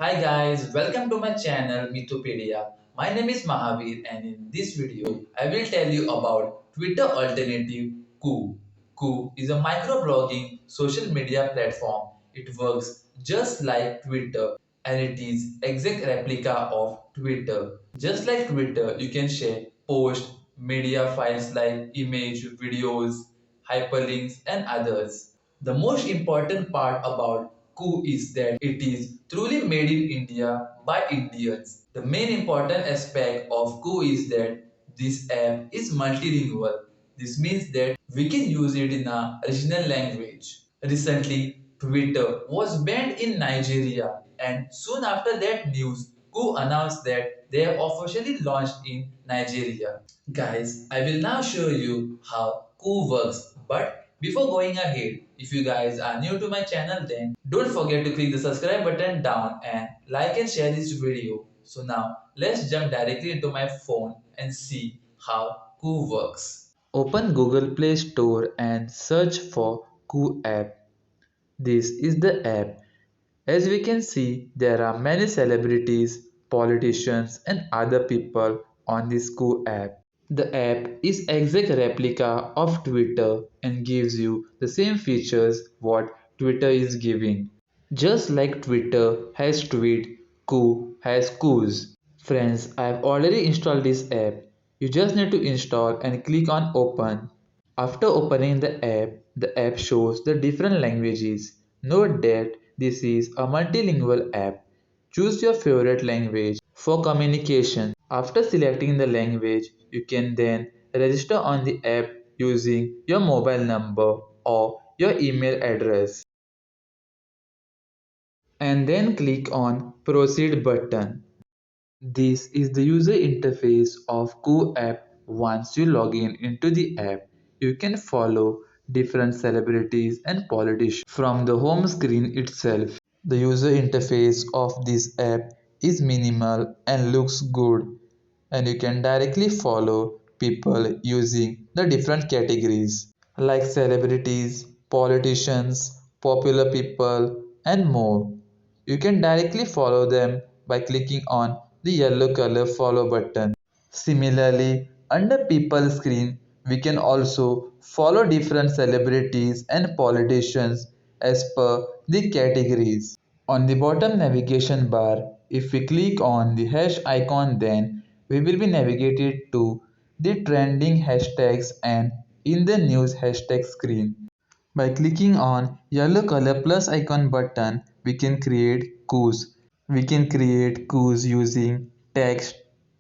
Hi guys, welcome to my channel Mitopedia. My name is Mahavir and in this video I will tell you about Twitter alternative Koo. Koo is a microblogging social media platform. It works just like Twitter and it is exact replica of Twitter. Just like Twitter, you can share post, media files like image, videos, hyperlinks and others. The most important part about Koo is that it is truly made in India by Indians. The main important aspect of Koo is that this app is multilingual. This means that we can use it in a regional language. Recently, Twitter was banned in Nigeria, and soon after that news, Koo announced that they have officially launched in Nigeria. Guys, I will now show you how Koo works. But before going ahead, if you guys are new to my channel, then don't forget to click the subscribe button down and like and share this video. So now let's jump directly into my phone and see how Koo works. Open Google Play Store and search for Koo app. This is the app. As we can see, there are many celebrities, politicians, and other people on this Koo app. The app is exact replica of Twitter and gives you the same features what Twitter is giving. Just like Twitter has tweet, Koo has Koos. Friends, I have already installed this app. You just need to install and click on open. After opening the app shows the different languages. Note that this is a multilingual app. Choose your favorite language for communication. After selecting the language, you can then register on the app using your mobile number or your email address and then click on proceed button. This is the user interface of Koo app. Once you log in into the app, you can follow different celebrities and politicians from the home screen itself. The user interface of this app is minimal and looks good, and you can directly follow people using the different categories like celebrities, politicians, popular people, and more. You can directly follow them by clicking on the yellow color follow button. Similarly, under people screen, we can also follow different celebrities and politicians as per the categories. On the bottom navigation bar, if we click on the hash icon, then we will be navigated to the trending hashtags and in the news hashtag screen. By clicking on yellow color plus icon button, we can create queues. We can create queues using text,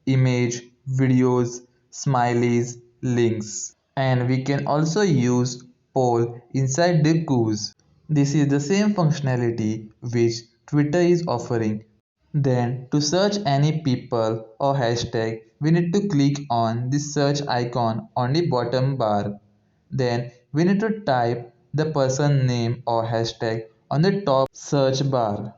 image, videos, smileys, links. And we can also use poll inside the queues. This is the same functionality which Twitter is offering. Then to search any people or hashtag, we need to click on the search icon on the bottom bar. Then we need to type the person name or hashtag on the top search bar.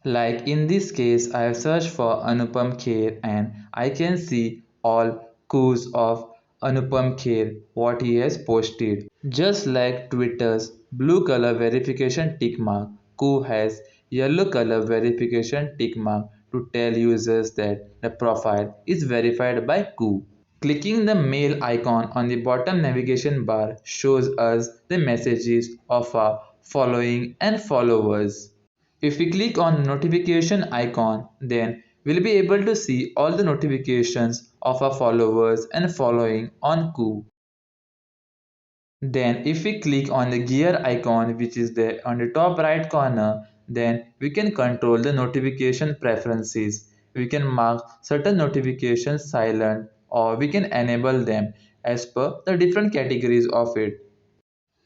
Like in this case, I have searched for Anupam Kher and I can see all coups of Anupam Kher what he has posted. Just like Twitter's blue color verification tick mark, Koo has yellow color verification tick mark to tell users that the profile is verified by Koo. Clicking the mail icon on the bottom navigation bar shows us the messages of our following and followers. If we click on notification icon, then we'll be able to see all the notifications of our followers and following on Koo. Then if we click on the gear icon which is there on the top right corner, then we can control the notification preferences. We can mark certain notifications silent or we can enable them as per the different categories of it.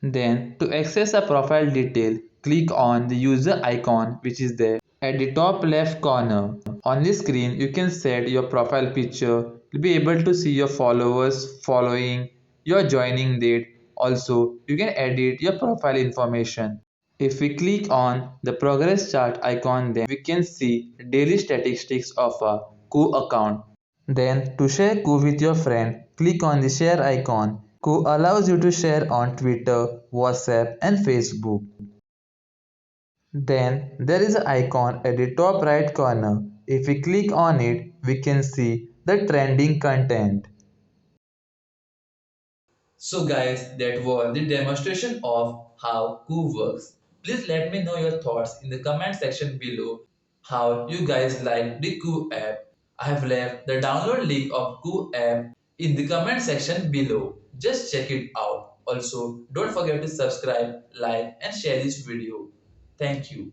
Then to access a profile detail, click on the user icon which is there at the top left corner. On this screen, you can set your profile picture. You'll be able to see your followers, following, your joining date. Also, you can edit your profile information. If we click on the progress chart icon, then we can see daily statistics of a Koo account. Then to share Koo with your friend, click on the share icon. Koo allows you to share on Twitter, WhatsApp and Facebook. Then there is an icon at the top right corner. If we click on it, we can see the trending content. So guys, that was the demonstration of how Koo works. Please let me know your thoughts in the comment section below how you guys like the Koo app. I have left the download link of Koo app in the comment section below. Just check it out. Also, don't forget to subscribe, like and share this video. Thank you.